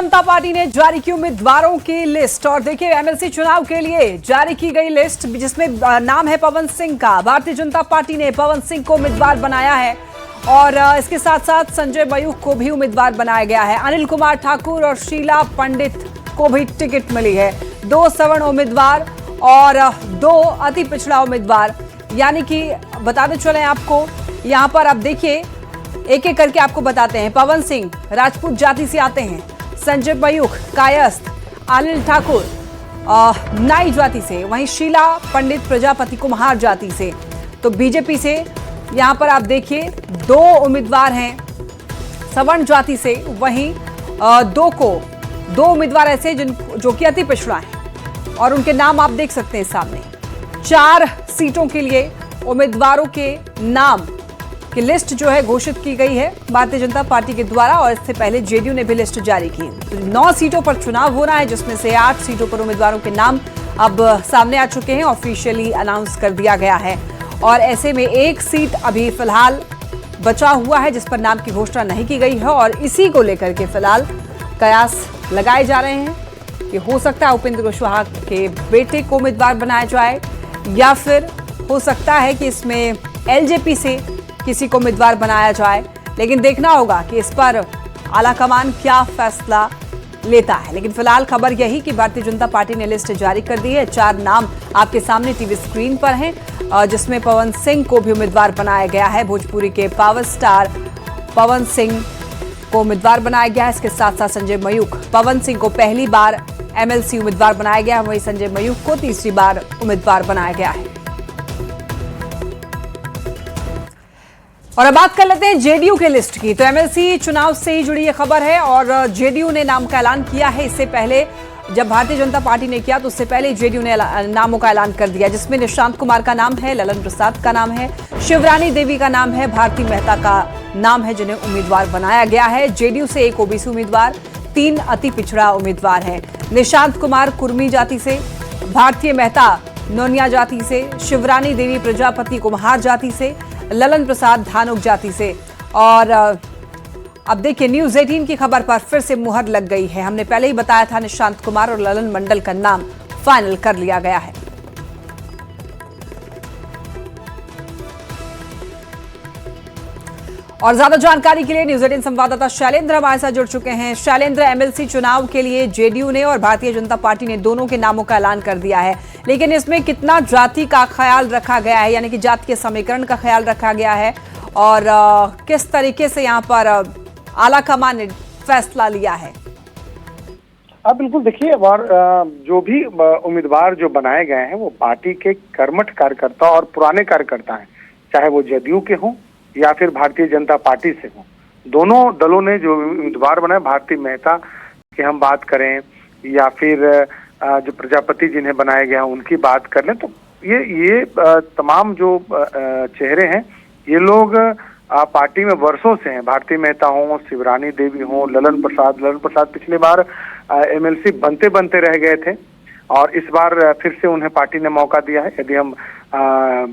जनता party ने जारी की उम्मीदवारों की लिस्ट और देखिए एमएलसी चुनाव के लिए जारी की गई लिस्ट जिसमें नाम है पवन सिंह का। भारतीय जनता पार्टी ने पवन सिंह को उम्मीदवार बनाया है और इसके साथ साथ संजय मयूख को भी उम्मीदवार बनाया गया है। अनिल कुमार ठाकुर और शीला पंडित को भी टिकट मिली है। 2 सवर्ण उम्मीदवार और 2 अति पिछड़ा उम्मीदवार, यानी कि बताते चले आपको। यहाँ पर आप देखिए एक एक करके आपको बताते हैं। पवन सिंह राजपूत जाति से आते हैं, संजय मयूख कायस्थ, अनिल ठाकुर नाई जाति से, वहीं शीला पंडित प्रजापति कुम्हार जाति से। तो बीजेपी से यहाँ पर आप देखिए 2 उम्मीदवार हैं सवर्ण जाति से, वहीं 2 उम्मीदवार ऐसे जो कि अति पिछड़ा है और उनके नाम आप देख सकते हैं सामने। 4 सीटों के लिए उम्मीदवारों के नाम की लिस्ट जो है घोषित की गई है भारतीय जनता पार्टी के द्वारा और इससे पहले जेडीयू ने भी लिस्ट जारी की। तो 9 सीटों पर चुनाव हो रहा है जिसमें से 8 सीटों पर उम्मीदवारों के नाम अब सामने आ चुके हैं, ऑफिशियली अनाउंस कर दिया गया है। और ऐसे में 1 सीट अभी फिलहाल बचा हुआ है जिस पर नाम की घोषणा नहीं की गई है और इसी को लेकर के फिलहाल कयास लगाए जा रहे हैं कि हो सकता है उपेंद्र कुशवाहा के बेटे को उम्मीदवार बनाया जाए या फिर हो सकता है कि इसमें एलजेपी से किसी को उम्मीदवार बनाया जाए। लेकिन देखना होगा कि इस पर आलाकमान क्या फैसला लेता है। लेकिन फिलहाल खबर यही कि भारतीय जनता पार्टी ने लिस्ट जारी कर दी है। 4 नाम आपके सामने टीवी स्क्रीन पर हैं जिसमें पवन सिंह को भी उम्मीदवार बनाया गया है। भोजपुरी के पावर स्टार पवन सिंह को उम्मीदवार बनाया गया है। इसके साथ साथ संजय मयूख, पवन सिंह को पहली बार एमएलसी उम्मीदवार बनाया गया है, वहीं संजय मयूख को तीसरी बार उम्मीदवार बनाया गया है। और अब बात कर लेते हैं जेडीयू के लिस्ट की। तो एमएलसी चुनाव से ही जुड़ी ये खबर है और जेडीयू ने नाम का ऐलान किया है। इससे पहले जब भारतीय जनता पार्टी ने किया तो उससे पहले जेडीयू ने नामों का ऐलान कर दिया, जिसमें निशांत कुमार का नाम है, ललन प्रसाद का नाम है, शिवरानी देवी का नाम है, भारती मेहता का नाम है जिन्हें उम्मीदवार बनाया गया है। जेडीयू से 1 ओबीसी उम्मीदवार, 3 अति पिछड़ा उम्मीदवार हैं। निशांत कुमार कुर्मी जाति से, भारतीय मेहता नोनिया जाति से, शिवरानी देवी प्रजापति कुम्हार जाति से, ललन प्रसाद धानुक जाति से। और अब देखिए न्यूज़ 18 की खबर पर फिर से मुहर लग गई है। हमने पहले ही बताया था निशांत कुमार और ललन मंडल का नाम फाइनल कर लिया गया है। और ज्यादा जानकारी के लिए न्यूज़ 18 संवाददाता शैलेंद्र हमारे साथ जुड़ चुके हैं। शैलेंद्र, एमएलसी चुनाव के लिए जेडीयू ने और भारतीय जनता पार्टी ने दोनों के नामों का ऐलान कर दिया है, लेकिन इसमें कितना जाति का ख्याल रखा गया है, यानी कि जाति के समीकरण का ख्याल रखा गया है और किस तरीके से यहाँ पर आलाकमान ने फैसला लिया है? आप बिल्कुल देखिए, और जो भी उम्मीदवार जो बनाए गए हैं वो पार्टी के कर्मठ कार्यकर्ता और पुराने कार्यकर्ता हैं, चाहे वो जदयू के हों या फिर भारतीय जनता पार्टी से हों। दोनों दलों ने जो उम्मीदवार बनाए, भारती मेहता की हम बात करें या फिर जो प्रजापति जिन्हें बनाया गया उनकी बात कर लें, तो ये तमाम जो चेहरे हैं ये लोग पार्टी में वर्षों से हैं। भारती मेहता हों, शिवरानी देवी हों, ललन प्रसाद पिछले बार एमएलसी बनते रह गए थे और इस बार फिर से उन्हें पार्टी ने मौका दिया है। यदि हम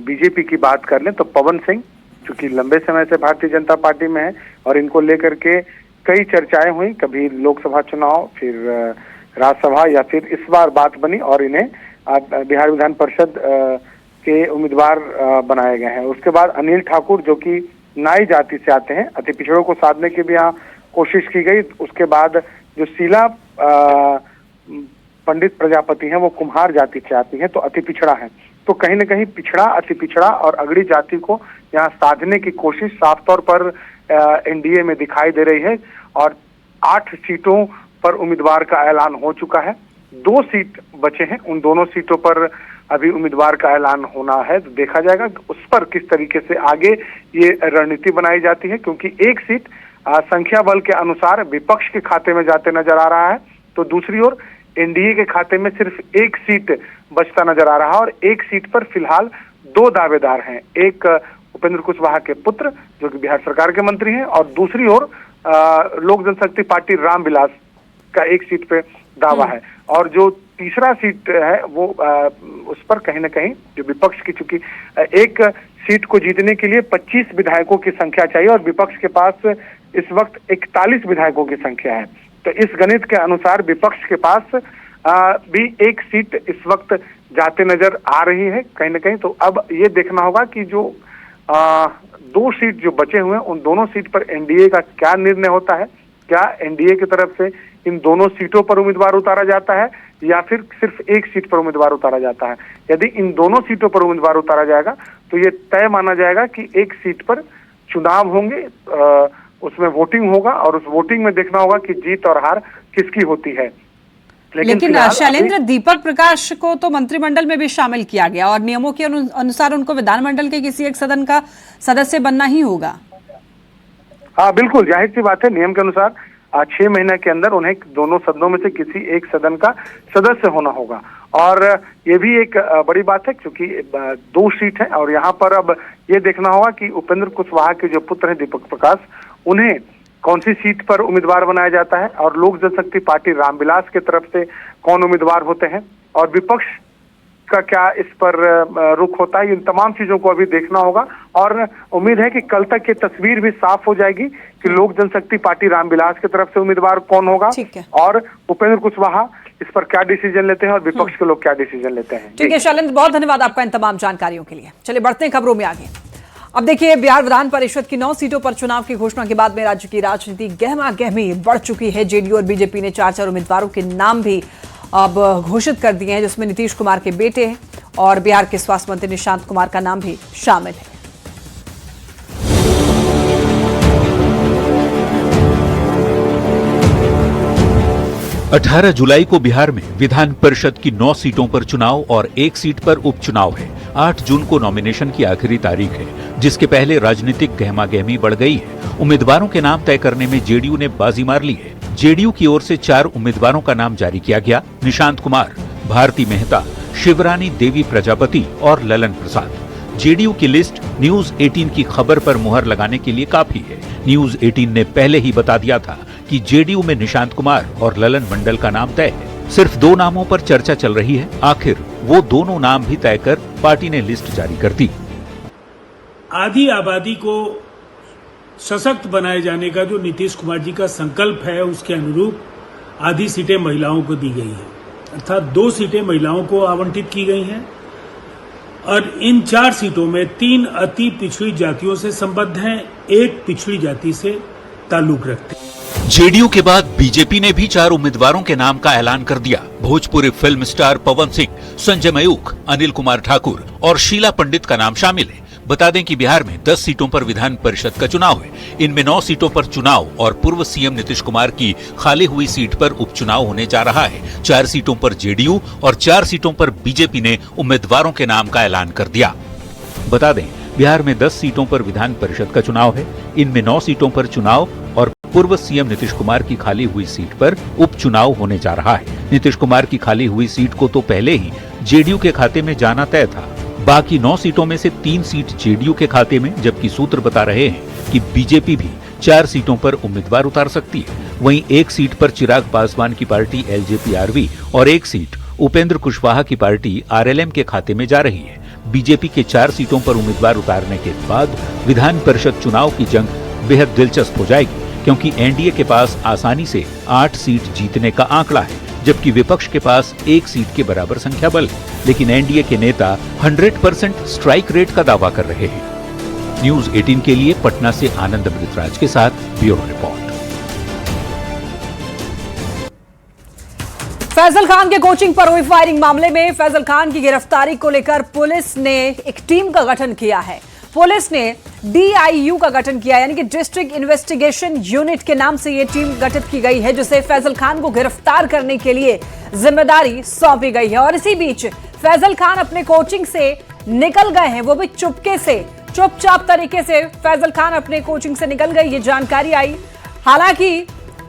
बीजेपी की बात कर लें तो पवन सिंह चूंकि लंबे समय से भारतीय जनता पार्टी में है और इनको लेकर के कई चर्चाएं हुई, कभी लोकसभा चुनाव, फिर राज्यसभा, या फिर इस बार बात बनी और इन्हें बिहार विधान परिषद के उम्मीदवार बनाए गए हैं। उसके बाद अनिल ठाकुर जो कि नाई जाति से आते हैं, अति पिछड़ों को साधने की भी यहाँ कोशिश की गई। उसके बाद जो शीला पंडित प्रजापति हैं वो कुम्हार जाति से आती हैं, तो अति पिछड़ा है। तो कहीं न कहीं पिछड़ा, अति पिछड़ा और अगड़ी जाति को यहाँ साधने की कोशिश साफ तौर पर एनडीए में दिखाई दे रही है और 8 सीटों पर उम्मीदवार का ऐलान हो चुका है। 2 सीट बचे हैं, उन दोनों सीटों पर अभी उम्मीदवार का ऐलान होना है। तो देखा जाएगा उस पर किस तरीके से आगे ये रणनीति बनाई जाती है, क्योंकि 1 सीट संख्या बल के अनुसार विपक्ष के खाते में जाते नजर आ रहा है, तो दूसरी ओर एनडीए के खाते में सिर्फ 1 सीट बचता नजर आ रहा है और 1 सीट पर फिलहाल 2 दावेदार हैं। एक उपेंद्र कुशवाहा के पुत्र जो कि बिहार सरकार के मंत्री हैं और दूसरी ओर लोक जनशक्ति पार्टी रामविलास का 1 सीट पे दावा है। और जो तीसरा सीट है वो उस पर कहीं ना कहीं जो विपक्ष की, चूंकि एक सीट को जीतने के लिए 25 विधायकों की संख्या चाहिए और विपक्ष के पास इस वक्त 41 विधायकों की संख्या है। तो इस गणित के अनुसार विपक्ष के पास भी एक सीट इस वक्त जाते नजर आ रही है कहीं ना कहीं। तो अब ये देखना होगा कि जो 2 सीट जो बचे हुए हैं उन दोनों सीट पर एनडीए का क्या निर्णय होता है। क्या एनडीए की तरफ से इन दोनों सीटों पर उम्मीदवार उतारा जाता है या फिर सिर्फ एक सीट पर उम्मीदवार उतारा जाता है। यदि इन दोनों सीटों पर उम्मीदवार उतारा जाएगा तो ये तय माना जाएगा कि एक सीट पर चुनाव होंगे, उसमें वोटिंग होगा और उस वोटिंग में देखना होगा कि जीत और हार किसकी होती है। लेकिन शैलेंद्र, दीपक प्रकाश को तो मंत्रिमंडल में भी शामिल किया गया और नियमों के अनुसार उनको विधानमंडल के किसी एक सदन का सदस्य बनना ही होगा। हाँ बिल्कुल, जाहिर सी बात है, नियम के अनुसार 6 महीने के अंदर उन्हें दोनों सदनों में से किसी एक सदन का सदस्य होना होगा। और ये भी एक बड़ी बात है क्योंकि 2 सीट है और यहाँ पर अब ये देखना होगा कि उपेंद्र कुशवाहा के जो पुत्र हैं दीपक प्रकाश, उन्हें कौन सी सीट पर उम्मीदवार बनाया जाता है और लोक जनशक्ति पार्टी रामविलास के तरफ से कौन उम्मीदवार होते हैं और विपक्ष का क्या इस पर रुख होता है। इन तमाम चीजों को अभी देखना होगा और उम्मीद है कि कल तक ये तस्वीर भी साफ हो जाएगी कि लोक जनशक्ति पार्टी रामविलास की तरफ से उम्मीदवार कौन होगा और उपेंद्र कुशवाहा इस पर क्या डिसीजन लेते हैं और विपक्ष के लोग क्या डिसीजन लेते हैं। ठीक है शैलेंद्र, बहुत धन्यवाद आपका इन तमाम जानकारियों के लिए। चलिए बढ़ते हैं खबरों में आगे। अब देखिए, बिहार विधान परिषद की 9 सीटों पर चुनाव की घोषणा के बाद में राज्य की राजनीति गहमा गहमी बढ़ चुकी है। जेडीयू और बीजेपी ने 4 उम्मीदवारों के नाम भी अब घोषित कर दिए हैं, जिसमें नीतीश कुमार के बेटे हैं और बिहार के स्वास्थ्य मंत्री निशांत कुमार का नाम भी शामिल है। अठारह जुलाई को बिहार में विधान परिषद की 9 सीटों पर चुनाव और 1 सीट पर उपचुनाव है। 8 जून को नॉमिनेशन की आखिरी तारीख है, जिसके पहले राजनीतिक गहमागहमी बढ़ गई है। उम्मीदवारों के नाम तय करने में जेडीयू ने बाजी मार ली है। जेडीयू की ओर से 4 उम्मीदवारों का नाम जारी किया गया। निशांत कुमार, भारती मेहता, शिवरानी देवी प्रजापति और ललन प्रसाद। जेडीयू की लिस्ट न्यूज 18 की खबर पर मुहर लगाने के लिए काफी है। न्यूज 18 ने पहले ही बता दिया था कि जेडीयू में निशांत कुमार और ललन मंडल का नाम तय है। सिर्फ 2 नामों पर चर्चा चल रही है। आखिर वो दोनों नाम भी तय कर पार्टी ने लिस्ट जारी कर दी। आधी आबादी को सशक्त बनाए जाने का जो नीतीश कुमार जी का संकल्प है, उसके अनुरूप आधी सीटें महिलाओं को दी गई है, अर्थात 2 सीटें महिलाओं को आवंटित की गई हैं और इन 4 सीटों में 3 अति पिछड़ी जातियों से संबद्ध हैं, 1 पिछड़ी जाति से ताल्लुक रखते हैं। जेडीयू के बाद बीजेपी ने भी 4 उम्मीदवारों के नाम का ऐलान कर दिया। भोजपुरी फिल्म स्टार पवन सिंह, संजय मयूख, अनिल कुमार ठाकुर और शीला पंडित का नाम शामिल है। बता दें कि बिहार में 10 सीटों पर विधान परिषद का चुनाव है। इनमें 9 सीटों पर चुनाव और पूर्व सीएम नीतीश कुमार की खाली हुई सीट पर उपचुनाव होने जा रहा है। 4 सीटों पर जेडीयू और 4 सीटों पर बीजेपी ने उम्मीदवारों के नाम का ऐलान कर दिया। बता दें, बिहार में 10 सीटों पर विधान परिषद का चुनाव है। इनमें 9 सीटों पर चुनाव और पूर्व सीएम नीतीश कुमार की खाली हुई सीट पर उपचुनाव होने जा रहा है। नीतीश कुमार की खाली हुई सीट को तो पहले ही जेडीयू के खाते में जाना तय था। बाकी 9 सीटों में से 3 सीट जेडीयू के खाते में, जबकि सूत्र बता रहे हैं कि बीजेपी भी 4 सीटों पर उम्मीदवार उतार सकती है। वहीं 1 सीट पर चिराग पासवान की पार्टी एलजेपी-आरवी और 1 सीट उपेंद्र कुशवाहा की पार्टी आरएलएम के खाते में जा रही है। बीजेपी के 4 सीटों पर उम्मीदवार उतारने के बाद विधान परिषद चुनाव की जंग बेहद दिलचस्प हो जाएगी, क्योंकि एनडीए के पास आसानी से 8 सीट जीतने का आंकड़ा है, जबकि विपक्ष के पास 1 सीट के बराबर संख्या बल है। लेकिन एनडीए के नेता 100% स्ट्राइक रेट का दावा कर रहे हैं। न्यूज 18 के लिए पटना से आनंद अमृतराज के साथ ब्यूरो रिपोर्ट। फैजल खान के कोचिंग पर हुई फायरिंग मामले में फैजल खान की गिरफ्तारी को लेकर पुलिस ने एक टीम का गठन किया है। पुलिस ने डीआईयू का गठन किया, यानी कि डिस्ट्रिक्ट इन्वेस्टिगेशन यूनिट के नाम से यह टीम गठित की गई है, जिसे फैजल खान को गिरफ्तार करने के लिए जिम्मेदारी सौंपी गई है। और इसी बीच फैजल खान अपने कोचिंग से निकल गए हैं, वो भी चुपके से, चुपचाप तरीके से फैजल खान अपने कोचिंग से निकल गए, ये जानकारी आई। हालांकि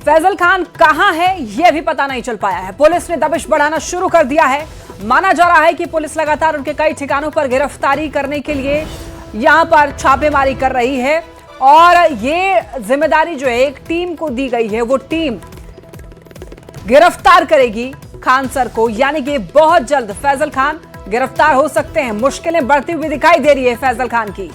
फैजल खान कहां है यह भी पता नहीं चल पाया है। पुलिस ने दबिश बढ़ाना शुरू कर दिया है। माना जा रहा है कि पुलिस लगातार उनके कई ठिकानों पर गिरफ्तारी करने के लिए यहां पर छापेमारी कर रही है और ये जिम्मेदारी जो है एक टीम को दी गई है, वो टीम गिरफ्तार करेगी खान सर को, यानी कि बहुत जल्द फैजल खान गिरफ्तार हो सकते हैं। मुश्किलें बढ़ती हुई दिखाई दे रही है फैजल खान की।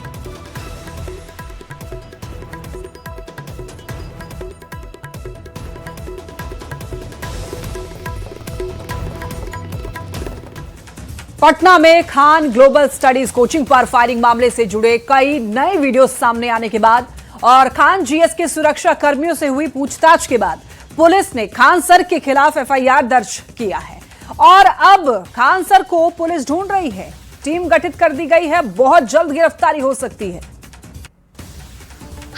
पटना में खान ग्लोबल स्टडीज कोचिंग पर फायरिंग मामले से जुड़े कई नए वीडियो सामने आने के बाद और खान जीएस के सुरक्षा कर्मियों से हुई पूछताछ के बाद पुलिस ने खान सर के खिलाफ एफआईआर दर्ज किया है और अब खान सर को पुलिस ढूंढ रही है। टीम गठित कर दी गई है, बहुत जल्द गिरफ्तारी हो सकती है।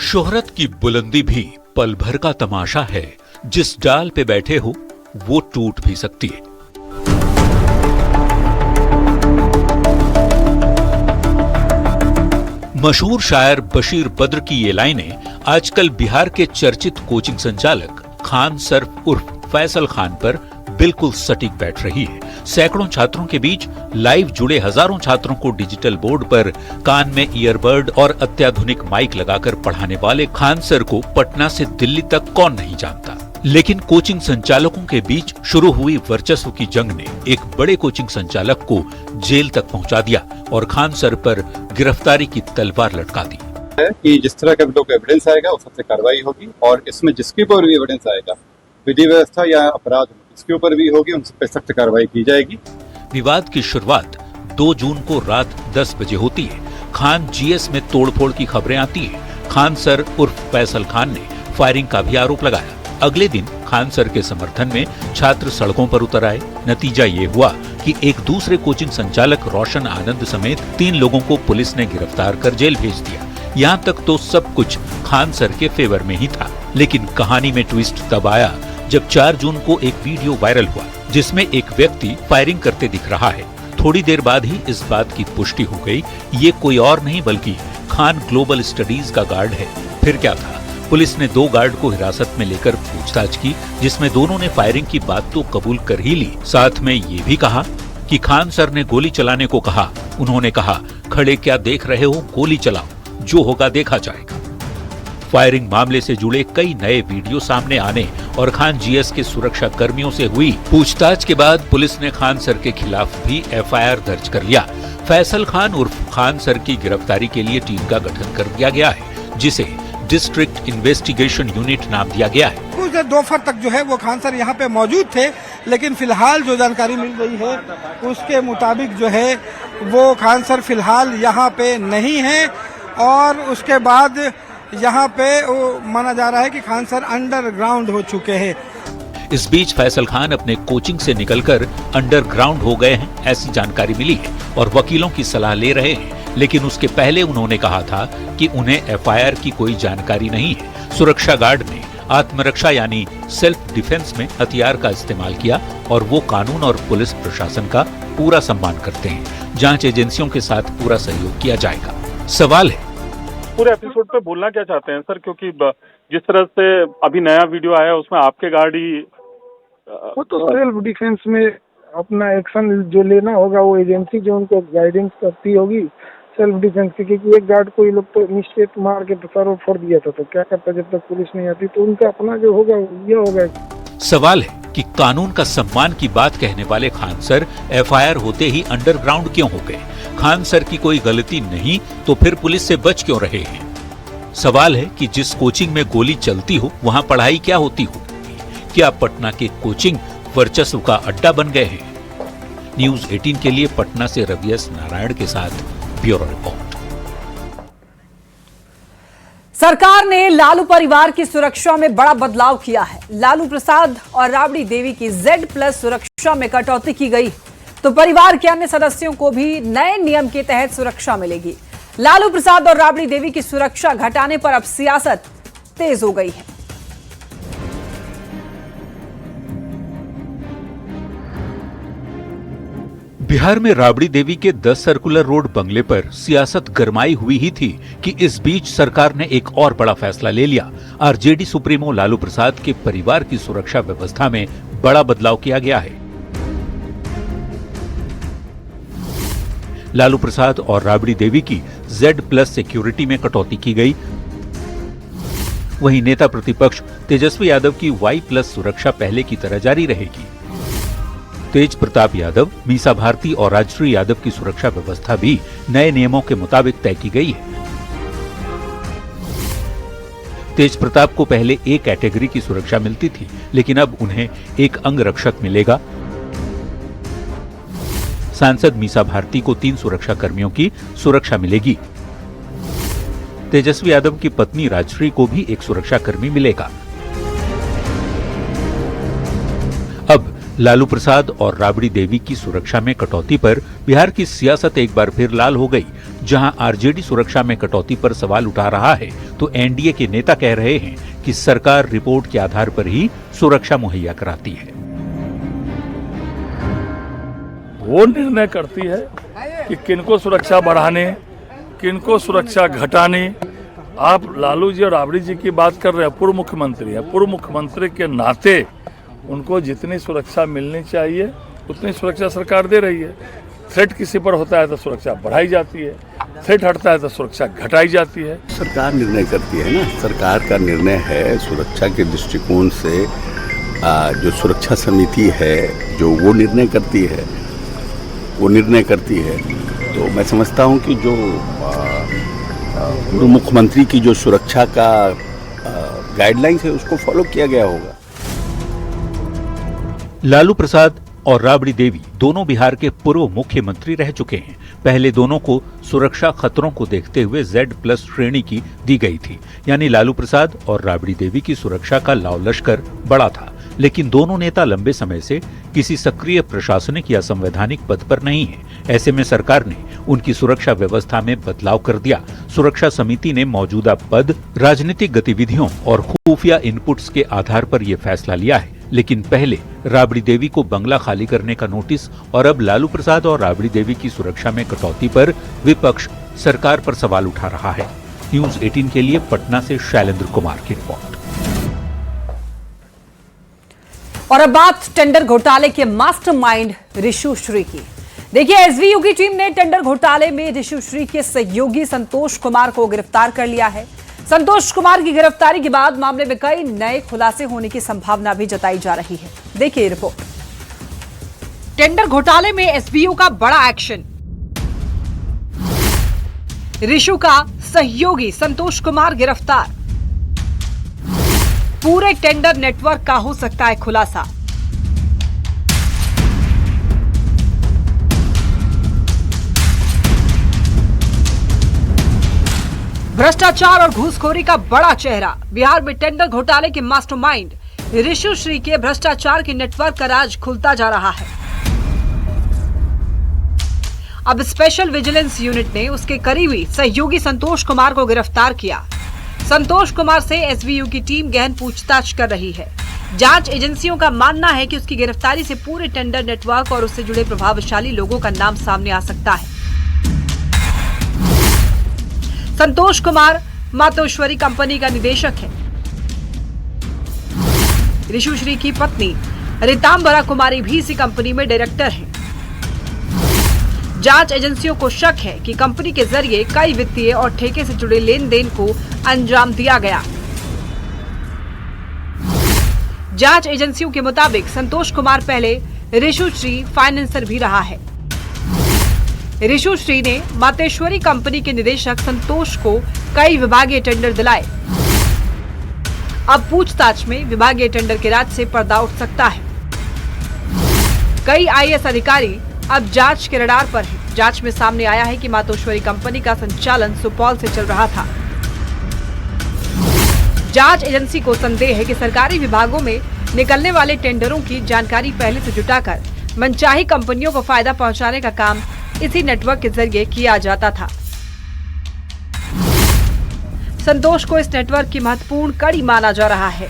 शोहरत की बुलंदी भी पल भर का तमाशा है, जिस डाल पे बैठे हो वो टूट भी सकती है। मशहूर शायर बशीर बद्र की ये लाइनें आजकल बिहार के चर्चित कोचिंग संचालक खान सर उर्फ फैसल खान पर बिल्कुल सटीक बैठ रही है। सैकड़ों छात्रों के बीच लाइव जुड़े हजारों छात्रों को डिजिटल बोर्ड पर कान में ईयरबड और अत्याधुनिक माइक लगाकर पढ़ाने वाले खान सर को पटना से दिल्ली तक कौन नहीं जानता। लेकिन कोचिंग संचालकों के बीच शुरू हुई वर्चस्व की जंग ने एक बड़े कोचिंग संचालक को जेल तक पहुंचा दिया और खान सर पर गिरफ्तारी की तलवार लटका दी। कि जिस तरह का लोग एविडेंस आएगा उस सबसे कार्रवाई होगी और इसमें जिसके ऊपर भी एविडेंस आएगा, विधि व्यवस्था या अपराध इसके ऊपर भी होगी, उन सब पे सख्त कार्रवाई की जाएगी। विवाद की शुरुआत 2 जून को रात 10 बजे होती है। खान जीएस में तोड़फोड़ की खबरें आती है। खान सर उर्फ फैसल खान ने फायरिंग का भी आरोप लगाया। अगले दिन खान सर के समर्थन में छात्र सड़कों पर उतर आए। नतीजा ये हुआ कि एक दूसरे कोचिंग संचालक रोशन आनंद समेत 3 लोगों को पुलिस ने गिरफ्तार कर जेल भेज दिया। यहाँ तक तो सब कुछ खान सर के फेवर में ही था, लेकिन कहानी में ट्विस्ट तब आया जब 4 जून को एक वीडियो वायरल हुआ जिसमें एक व्यक्ति फायरिंग करते दिख रहा है। थोड़ी देर बाद ही इस बात की पुष्टि हो गई, ये कोई और नहीं बल्कि खान ग्लोबल स्टडीज का गार्ड है। फिर क्या था, पुलिस ने 2 गार्ड को हिरासत में लेकर पूछताछ की, जिसमें दोनों ने फायरिंग की बात तो कबूल कर ही ली, साथ में ये भी कहा कि खान सर ने गोली चलाने को कहा। उन्होंने कहा, खड़े क्या देख रहे हो, गोली चलाओ, जो होगा देखा जाएगा। फायरिंग मामले से जुड़े कई नए वीडियो सामने आने और खान जीएस के सुरक्षा कर्मियों से हुई पूछताछ के बाद पुलिस ने खान सर के खिलाफ भी एफआईआर दर्ज कर लिया। फैसल खान उर्फ खान सर की गिरफ्तारी के लिए टीम का गठन कर दिया गया है, जिसे डिस्ट्रिक्ट इन्वेस्टिगेशन यूनिट नाम दिया गया है। कुछ देर दोपहर तक जो है वो खान सर यहाँ पे मौजूद थे, लेकिन फिलहाल जो जानकारी मिल रही है उसके मुताबिक जो है वो खान सर फिलहाल यहाँ पे नहीं है और उसके बाद यहाँ पे माना जा रहा है कि खान सर अंडरग्राउंड हो चुके हैं। इस बीच फैसल खान अपने कोचिंग से निकलकर अंडरग्राउंड हो गए हैं, ऐसी जानकारी मिली है और वकीलों की सलाह ले रहे हैं। लेकिन उसके पहले उन्होंने कहा था कि उन्हें एफआईआर की कोई जानकारी नहीं है। सुरक्षा गार्ड ने आत्मरक्षा यानी सेल्फ डिफेंस में हथियार का इस्तेमाल किया और वो कानून और पुलिस प्रशासन का पूरा सम्मान करते हैं। जांच एजेंसियों के साथ पूरा सहयोग किया जाएगा। सवाल है, पूरे एपिसोड पे बोलना क्या चाहते हैं सर, क्योंकि जिस तरह से अभी नया वीडियो आया उसमें आपके गार्ड ही वो तो सेल्फ डिफेंस में अपना एक्शन जो लेना होगा वो एजेंसी जो उनको गाइडेंस करती होगी सेल्फ डिफेंस की, क्योंकि एक गार्ड को ये लोग तो निश्चित मार के सर फोड़ दिया था, तो क्या करता जब तक पुलिस नहीं आती, तो उनका अपना जो होगा ये होगा। सवाल है कि कानून का सम्मान की बात कहने वाले खान सर एफआईआर होते ही अंडरग्राउंड क्यों हो गए? खान सर की कोई गलती नहीं तो फिर पुलिस से बच क्यों रहे हैं? सवाल है कि जिस कोचिंग में गोली चलती हो वहां पढ़ाई क्या होती हो? क्या पटना के कोचिंग वर्चस्व का अड्डा बन गए हैं? न्यूज 18 के लिए पटना से रवि एस नारायण के साथ ब्यूरो रिपोर्ट। सरकार ने लालू परिवार की सुरक्षा में बड़ा बदलाव किया है। लालू प्रसाद और राबड़ी देवी की Z+ सुरक्षा में कटौती की गई, तो परिवार के अन्य सदस्यों को भी नए नियम के तहत सुरक्षा मिलेगी। लालू प्रसाद और राबड़ी देवी की सुरक्षा घटाने पर अब सियासत तेज हो गई है। बिहार में राबड़ी देवी के 10 सर्कुलर रोड बंगले पर सियासत गरमाई हुई ही थी कि इस बीच सरकार ने एक और बड़ा फैसला ले लिया। आरजेडी सुप्रीमो लालू प्रसाद के परिवार की सुरक्षा व्यवस्था में बड़ा बदलाव किया गया है। लालू प्रसाद और राबड़ी देवी की Z+ सिक्योरिटी में कटौती की गई। वहीं नेता प्रतिपक्ष तेजस्वी यादव की Y+ सुरक्षा पहले की तरह जारी रहेगी। तेज प्रताप यादव, मीसा भारती और राजश्री यादव की सुरक्षा व्यवस्था भी नए नियमों के मुताबिक तय की गई है। तेज प्रताप को पहले A कैटेगरी की सुरक्षा मिलती थी, लेकिन अब उन्हें एक अंगरक्षक मिलेगा। सांसद मीसा भारती को 3 सुरक्षा कर्मियों की सुरक्षा मिलेगी। तेजस्वी यादव की पत्नी राजश्री को भी एक सुरक्षा कर्मी मिलेगा। अब लालू प्रसाद और राबड़ी देवी की सुरक्षा में कटौती पर बिहार की सियासत एक बार फिर लाल हो गई। जहां आरजेडी सुरक्षा में कटौती पर सवाल उठा रहा है, तो एनडीए के नेता कह रहे हैं कि सरकार रिपोर्ट के आधार पर ही सुरक्षा मुहैया कराती है। वो निर्णय करती है कि किनको सुरक्षा बढ़ाने, किनको सुरक्षा घटाने। आप लालू जी और राबड़ी जी की बात कर रहे हैं, पूर्व मुख्यमंत्री है। पूर्व मुख्यमंत्री के नाते उनको जितनी सुरक्षा मिलनी चाहिए उतनी सुरक्षा सरकार दे रही है। थ्रेट किसी पर होता है तो सुरक्षा बढ़ाई जाती है, थ्रेट हटता है तो सुरक्षा घटाई जाती है। सरकार निर्णय करती है ना, सरकार का निर्णय है। सुरक्षा के दृष्टिकोण से जो सुरक्षा समिति है जो वो निर्णय करती है, तो मैं समझता हूँ कि जो पूर्व मुख्यमंत्री की जो सुरक्षा का गाइडलाइंस है उसको फॉलो किया गया होगा। लालू प्रसाद और राबड़ी देवी दोनों बिहार के पूर्व मुख्यमंत्री रह चुके हैं। पहले दोनों को सुरक्षा खतरों को देखते हुए Z+ श्रेणी की दी गई थी, यानी लालू प्रसाद और राबड़ी देवी की सुरक्षा का लाव लश्कर बड़ा था। लेकिन दोनों नेता लंबे समय से किसी सक्रिय प्रशासनिक या संवैधानिक पद पर नहीं है। ऐसे में सरकार ने उनकी सुरक्षा व्यवस्था में बदलाव कर दिया। सुरक्षा समिति ने मौजूदा पद, राजनीतिक गतिविधियों और खुफिया इनपुट्स के आधार पर यह फैसला लिया है। लेकिन पहले राबड़ी देवी को बंगला खाली करने का नोटिस और अब लालू प्रसाद और राबड़ी देवी की सुरक्षा में कटौती पर विपक्ष सरकार पर सवाल उठा रहा है। न्यूज़ 18 के लिए पटना से शैलेंद्र कुमार की रिपोर्ट। और अब बात टेंडर घोटाले के मास्टरमाइंड ऋषु श्री की। देखिए, एसवीयू की टीम ने टेंडर घोटाले में ऋषु श्री के सहयोगी संतोष कुमार को गिरफ्तार कर लिया है। संतोष कुमार की गिरफ्तारी के बाद मामले में कई नए खुलासे होने की संभावना भी जताई जा रही है। देखिए रिपोर्ट। टेंडर घोटाले में एसवीयू का बड़ा एक्शन। ऋषु का सहयोगी संतोष कुमार गिरफ्तार। पूरे टेंडर नेटवर्क का हो सकता है खुलासा। भ्रष्टाचार और घूसखोरी का बड़ा चेहरा। बिहार में टेंडर घोटाले के मास्टरमाइंड ऋषु श्री के भ्रष्टाचार के नेटवर्क का राज खुलता जा रहा है। अब स्पेशल विजिलेंस यूनिट ने उसके करीबी सहयोगी संतोष कुमार को गिरफ्तार किया। संतोष कुमार से एसवीयू की टीम गहन पूछताछ कर रही है। जांच एजेंसियों का मानना है कि उसकी गिरफ्तारी से पूरे टेंडर नेटवर्क और उससे जुड़े प्रभावशाली लोगों का नाम सामने आ सकता है। संतोष कुमार मातोश्वरी कंपनी का निदेशक है। ऋषु श्री की पत्नी रितांबरा कुमारी भी इसी कंपनी में डायरेक्टर है। जांच एजेंसियों को शक है कि कंपनी के जरिए कई वित्तीय और ठेके से जुड़े लेन देन को अंजाम दिया गया। जांच एजेंसियों के मुताबिक संतोष कुमार पहले ऋषु श्री फाइनेंसर भी रहा है। ऋषु श्री ने मातेश्वरी कंपनी के निदेशक संतोष को कई विभागीय टेंडर दिलाए। अब पूछताछ में विभागीय टेंडर के राज से पर्दा उठ सकता है। कई आईएएस अधिकारी अब जांच के रडार पर हैं। जांच में सामने आया है कि मातोश्वरी कंपनी का संचालन सुपौल से चल रहा था। जांच एजेंसी को संदेह है कि सरकारी विभागों में निकलने वाले टेंडरों की जानकारी पहले से जुटाकर मनचाही कंपनियों को फायदा पहुंचाने का काम इसी नेटवर्क के जरिए किया जाता था। संतोष को इस नेटवर्क की महत्वपूर्ण कड़ी माना जा रहा है।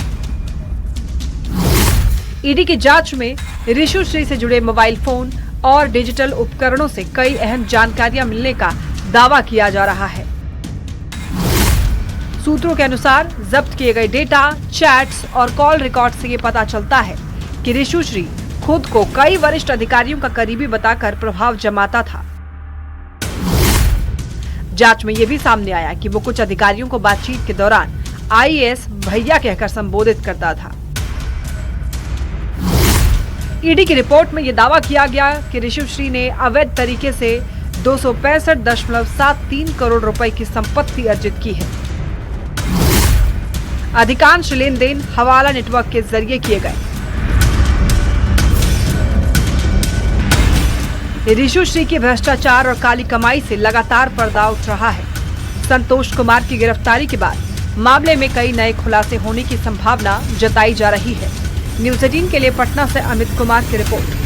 ईडी की जांच में ऋषु श्री से जुड़े मोबाइल फोन और डिजिटल उपकरणों से कई अहम जानकारियां मिलने का दावा किया जा रहा है। सूत्रों के अनुसार जब्त किए गए डेटा, चैट्स और कॉल रिकॉर्ड से ये पता चलता है कि ऋषु श्री खुद को कई वरिष्ठ अधिकारियों का करीबी बताकर प्रभाव जमाता था। जांच में यह भी सामने आया कि वो कुछ अधिकारियों को बातचीत के दौरान आईएएस भैया कहकर संबोधित करता था। ईडी की रिपोर्ट में यह दावा किया गया कि ऋषु श्री ने अवैध तरीके से 265.73 करोड़ रुपए की संपत्ति अर्जित की है। अधिकांश लेन देन हवाला नेटवर्क के जरिए किए गए। ऋषुश्री के भ्रष्टाचार और काली कमाई से लगातार पर्दा उठ रहा है। संतोष कुमार की गिरफ्तारी के बाद मामले में कई नए खुलासे होने की संभावना जताई जा रही है। न्यूज़ 18 के लिए पटना से अमित कुमार की रिपोर्ट।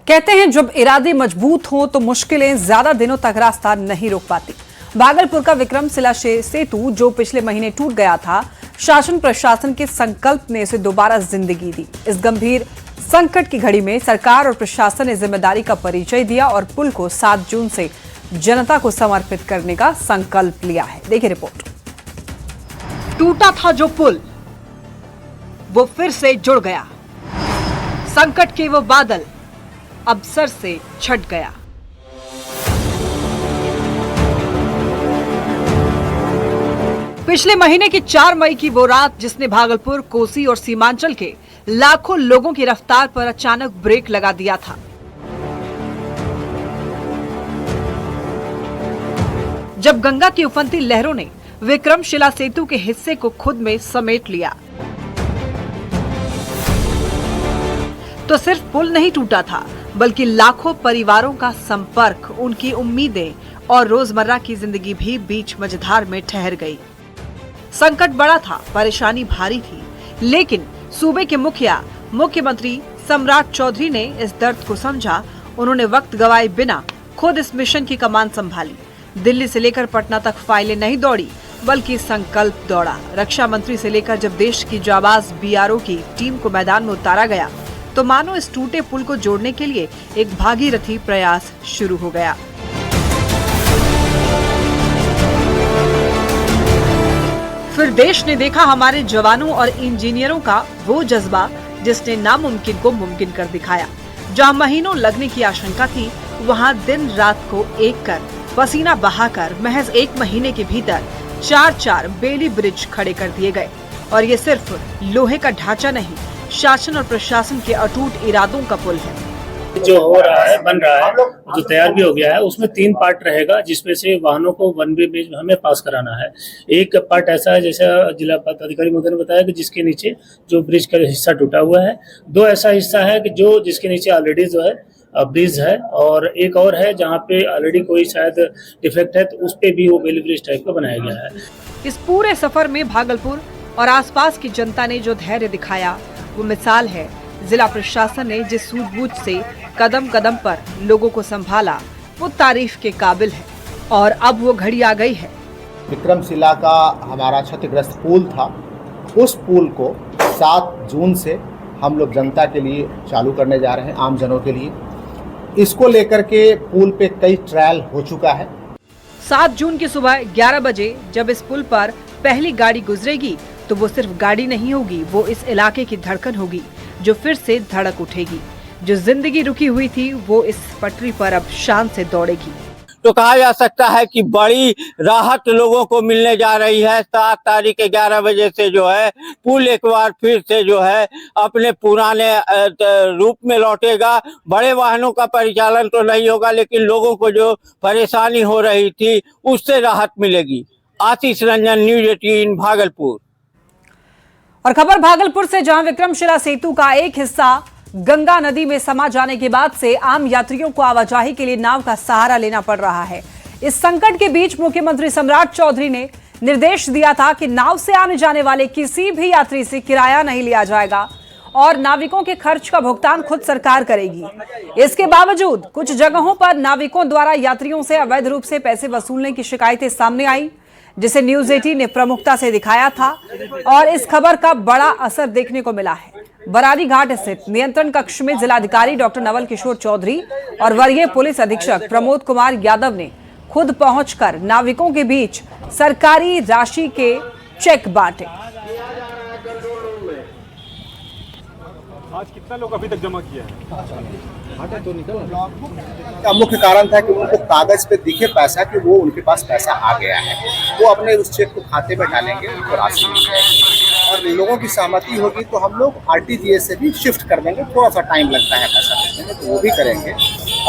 कहते हैं जब इरादे मजबूत हों तो मुश्किलें ज्यादा दिनों तक रास्ता नहीं रोक पाती। भागलपुर का विक्रमशिला सेतु जो पिछले महीने टूट गया था, शासन प्रशासन के संकल्प ने इसे दोबारा जिंदगी दी। इस गंभीर संकट की घड़ी में सरकार और प्रशासन ने जिम्मेदारी का परिचय दिया और पुल को 7 जून से जनता को समर्पित करने का संकल्प लिया है। देखिए रिपोर्ट। टूटा था जो पुल वो फिर से जुड़ गया। संकट के वो बादल अब सर से छट गया। पिछले महीने की 4 मई की वो रात जिसने भागलपुर, कोसी और सीमांचल के लाखों लोगों की रफ्तार पर अचानक ब्रेक लगा दिया था। जब गंगा की उफनती लहरों ने विक्रमशिला सेतु के हिस्से को खुद में समेट लिया तो सिर्फ पुल नहीं टूटा था, बल्कि लाखों परिवारों का संपर्क, उनकी उम्मीदें और रोजमर्रा की जिंदगी भी बीच मझधार में ठहर गई। संकट बड़ा था, परेशानी भारी थी, लेकिन सूबे के मुख्यमंत्री सम्राट चौधरी ने इस दर्द को समझा। उन्होंने वक्त गवाए बिना खुद इस मिशन की कमान संभाली। दिल्ली से लेकर पटना तक फाइलें नहीं दौड़ी, बल्कि संकल्प दौड़ा। रक्षा मंत्री से लेकर जब देश की जाबाज बीआरओ की टीम को मैदान में उतारा गया तो मानो इस टूटे पुल को जोड़ने के लिए एक भागीरथी प्रयास शुरू हो गया। फिर देश ने देखा हमारे जवानों और इंजीनियरों का वो जज्बा जिसने नामुमकिन को मुमकिन कर दिखाया। जहां महीनों लगने की आशंका थी, वहां दिन रात को एक कर, पसीना बहाकर महज 1 महीने के भीतर 4 बेली ब्रिज खड़े कर दिए गए। और ये सिर्फ लोहे का ढांचा नहीं, शासन और प्रशासन के अटूट इरादों का पुल है। जो हो रहा है, बन रहा है, जो तैयार भी हो गया है, उसमें 3 पार्ट रहेगा, जिसमें से वाहनों को 1 वे में हमें पास कराना है। एक पार्ट ऐसा है, जैसा जिला अधिकारी महोदय ने बताया, कि जिसके नीचे जो ब्रिज का हिस्सा टूटा हुआ है। 2 ऐसा हिस्सा है कि जो जिसके नीचे ऑलरेडी जो है ब्रिज है, और एक और है जहाँ पे ऑलरेडी कोई शायद डिफेक्ट है, तो उस पे भी वो बेली ब्रिज टाइप का बनाया गया है। इस पूरे सफर में भागलपुर और आसपास की जनता ने जो धैर्य दिखाया वो मिसाल है। जिला प्रशासन ने जिस सूझबूझ से कदम कदम पर लोगों को संभाला वो तारीफ के काबिल है। और अब वो घड़ी आ गई है। विक्रमशिला का हमारा क्षतिग्रस्त पुल था, उस पुल को 7 जून से हम लोग जनता के लिए चालू करने जा रहे हैं, आम जनों के लिए। इसको लेकर के पुल पे कई ट्रायल हो चुका है। 7 जून की सुबह 11 बजे जब इस पुल पर पहली गाड़ी गुजरेगी तो वो सिर्फ गाड़ी नहीं होगी, वो इस इलाके की धड़कन होगी जो फिर से धड़क उठेगी। जो जिंदगी रुकी हुई थी वो इस पटरी पर अब शान से दौड़ेगी। तो कहा जा सकता है कि बड़ी राहत लोगों को मिलने जा रही है। 7 तारीख के 11 बजे से जो है पुल एक बार फिर से जो है अपने पुराने रूप में लौटेगा। बड़े वाहनों का परिचालन तो नहीं होगा, लेकिन लोगों को जो परेशानी हो रही थी उससे राहत मिलेगी। आशीष रंजन, न्यूज़ 18 भागलपुर। और खबर भागलपुर से, जहां विक्रमशिला सेतु का एक हिस्सा गंगा नदी में समा जाने के बाद से आम यात्रियों को आवाजाही के लिए नाव का सहारा लेना पड़ रहा है। इस संकट के बीच मुख्यमंत्री सम्राट चौधरी ने निर्देश दिया था कि नाव से आने जाने वाले किसी भी यात्री से किराया नहीं लिया जाएगा और नाविकों के खर्च का भुगतान खुद सरकार करेगी। इसके बावजूद कुछ जगहों पर नाविकों द्वारा यात्रियों से अवैध रूप से पैसे वसूलने की शिकायतें सामने आई, जिसे न्यूज़ 18 ने प्रमुखता से दिखाया था। और इस खबर का बड़ा असर देखने को मिला है। बरारी घाट स्थित नियंत्रण कक्ष में जिलाधिकारी डॉक्टर नवल किशोर चौधरी और वरीय पुलिस अधीक्षक प्रमोद कुमार यादव ने खुद पहुंचकर नाविकों के बीच सरकारी राशि के चेक बांटे। आज कितना लोग अभी तक जमा किया है? का मुख्य कारण था कि उनको कागज पे दिखे पैसा कि वो उनके पास पैसा आ गया है, वो अपने उस चेक को खाते में डालेंगे, उनको राशि मिल जाएगी। और लोगों की सहमति होगी तो हम लोग आरटीजीएस से भी शिफ्ट कर देंगे। थोड़ा सा टाइम लगता है पैसा देने में, तो वो भी करेंगे।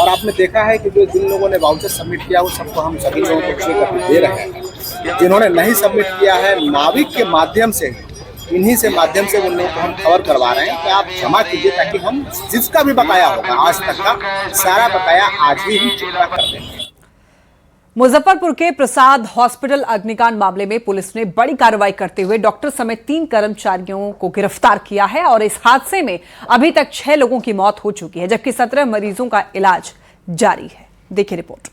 और आपने देखा है कि जो जिन लोगों ने वाउचर सबमिट किया वो सबको हम सभी लोगों को चेक अभी दे रहे हैं। जिन्होंने नहीं सबमिट किया है, नाविक के माध्यम से इन्हीं से माध्यम से उन लोगों को हम खबर करवा रहे हैं कि आप जमा कीजिए, ताकि हम जिसका भी बकाया होगा आज तक का सारा बकाया आज ही हम चुकता कर देंगे। मुजफ्फरपुर के प्रसाद हॉस्पिटल अग्निकांड मामले में पुलिस ने बड़ी कार्रवाई करते हुए डॉक्टर समेत 3 कर्मचारियों को गिरफ्तार किया है और इस हादसे में अभी तक 6 लोगों की मौत हो चुकी है, जबकि 17 मरीजों का इलाज जारी है। देखिए रिपोर्ट।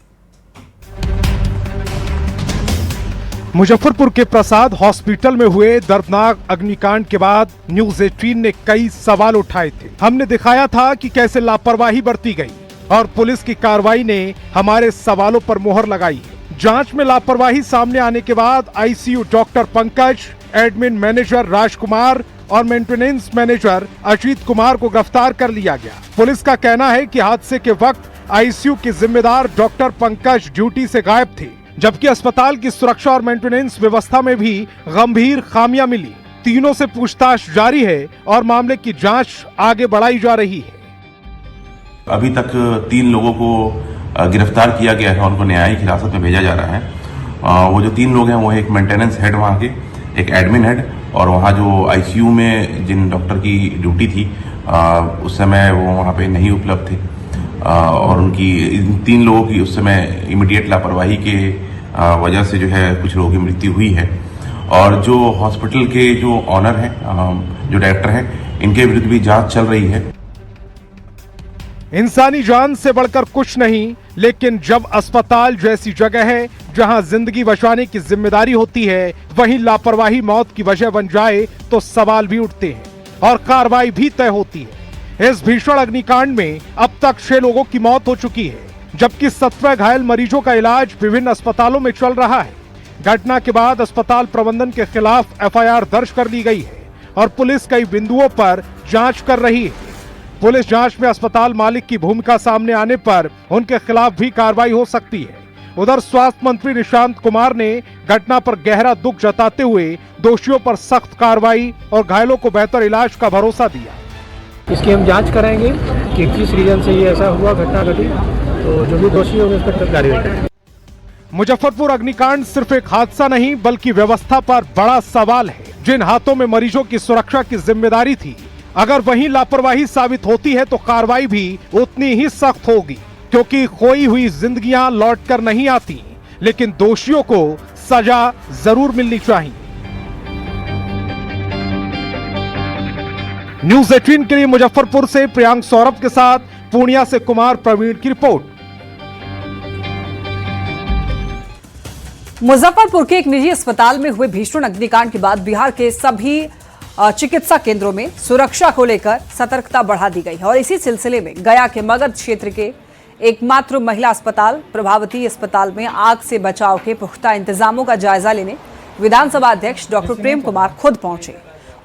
मुजफ्फरपुर के प्रसाद हॉस्पिटल में हुए दर्दनाक अग्निकांड के बाद न्यूज 18 ने कई सवाल उठाए थे। हमने दिखाया था कि कैसे लापरवाही बरती गई और पुलिस की कार्रवाई ने हमारे सवालों पर मोहर लगाई। जांच में लापरवाही सामने आने के बाद ICU doctor Pankaj, admin manager Rajkumar और मेंटेनेंस मैनेजर अजीत कुमार को गिरफ्तार कर लिया गया। पुलिस का कहना है कि हादसे के वक्त आईसीयू के जिम्मेदार डॉक्टर पंकज ड्यूटी से गायब थे, जबकि अस्पताल की सुरक्षा और मेंटेनेंस व्यवस्था में भी गंभीर खामियां मिली। तीनों से पूछताछ जारी है और मामले की जांच आगे बढ़ाई जा रही है। अभी तक 3 लोगों को गिरफ्तार किया गया है, उनको न्यायिक हिरासत में भेजा जा रहा है। वो जो 3 लोग हैं वो एक मेंटेनेंस हेड वहाँ के, एक एडमिन हेड, और वहाँ जो आईसीयू में जिन डॉक्टर की ड्यूटी थी उस समय वो वहाँ पे नहीं उपलब्ध थे, और उनकी इन 3 लोगों की उस समय इमीडिएट लापरवाही के वजह से जो है कुछ लोगों की मृत्यु हुई है। और जो हॉस्पिटल के जो ऑनर हैं, जो डायरेक्टर हैं, इनके विरुद्ध भी जांच चल रही है। इंसानी जान से बढ़कर कुछ नहीं, लेकिन जब अस्पताल जैसी जगह है जहां जिंदगी बचाने की जिम्मेदारी होती है, वहीं लापरवाही मौत की वजह बन जाए तो सवाल भी उठते हैं और कार्रवाई भी तय होती है। इस भीषण अग्निकांड में अब तक 6 लोगों की मौत हो चुकी है, जबकि 17 घायल मरीजों का इलाज विभिन्न अस्पतालों में चल रहा है। घटना के बाद अस्पताल प्रबंधन के खिलाफ एफआईआर दर्ज कर ली गई है और पुलिस कई बिंदुओं पर जांच कर रही है। पुलिस जांच में अस्पताल मालिक की भूमिका सामने आने पर उनके खिलाफ भी कार्रवाई हो सकती है। उधर स्वास्थ्य मंत्री निशांत कुमार ने घटना पर गहरा दुख जताते हुए दोषियों पर सख्त कार्रवाई और घायलों को बेहतर इलाज का भरोसा दिया। इसकी हम जांच कराएंगे कि किस रीजन से ये ऐसा हुआ, घटना घटी, तो जो भी दोषी होंगे उस पर कार्रवाई करेंगे। मुजफ्फरपुर अग्निकांड सिर्फ एक हादसा नहीं बल्कि व्यवस्था पर बड़ा सवाल है। जिन हाथों में मरीजों की सुरक्षा की जिम्मेदारी थी, अगर वही लापरवाही साबित होती है तो कार्रवाई भी उतनी ही सख्त होगी, क्योंकि खोई हुई जिंदगियां लौट कर नहीं आती, लेकिन दोषियों को सजा जरूर मिलनी चाहिए। न्यूज 18 के लिए मुजफ्फरपुर से प्रियांक सौरभ के साथ पूर्णिया से कुमार प्रवीण की रिपोर्ट। मुजफ्फरपुर के एक निजी अस्पताल में हुए भीषण अग्निकांड के बाद बिहार के सभी चिकित्सा केंद्रों में सुरक्षा को लेकर सतर्कता बढ़ा दी गई है और इसी सिलसिले में गया के मगध क्षेत्र के एकमात्र महिला अस्पताल प्रभावती अस्पताल में आग से बचाव के पुख्ता इंतजामों का जायजा लेने विधानसभा अध्यक्ष डॉक्टर प्रेम कुमार खुद पहुंचे।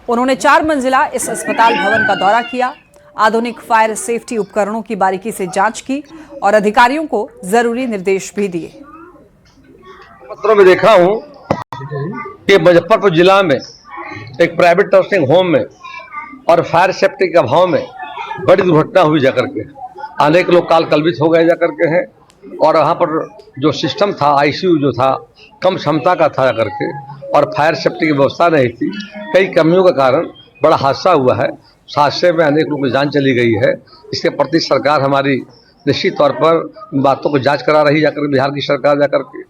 उन्होंने 4 मंजिला इस अस्पताल भवन का दौरा किया, आधुनिक फायर सेफ्टी उपकरणों की बारीकी से जांच की और अधिकारियों को जरूरी निर्देश भी दिए। पत्रों में देखा हूं कि मुजफ्फरपुर जिला में एक प्राइवेट नर्सिंग होम में और फायर सेफ्टी के अभाव में बड़ी दुर्घटना हुई जाकर के, अनेक लोग काल कल्पित हो गए जाकर के हैं, और वहाँ पर जो सिस्टम था, आईसीयू जो था, कम क्षमता का था जाकर के, और फायर सेफ्टी की व्यवस्था नहीं थी। कई कमियों के कारण बड़ा हादसा हुआ है। हादसे में अनेक लोगों की जान चली गई है। इसके प्रति सरकार हमारी निश्चित तौर पर बातों को जांच करा रही जाकर बिहार की सरकार जाकर के,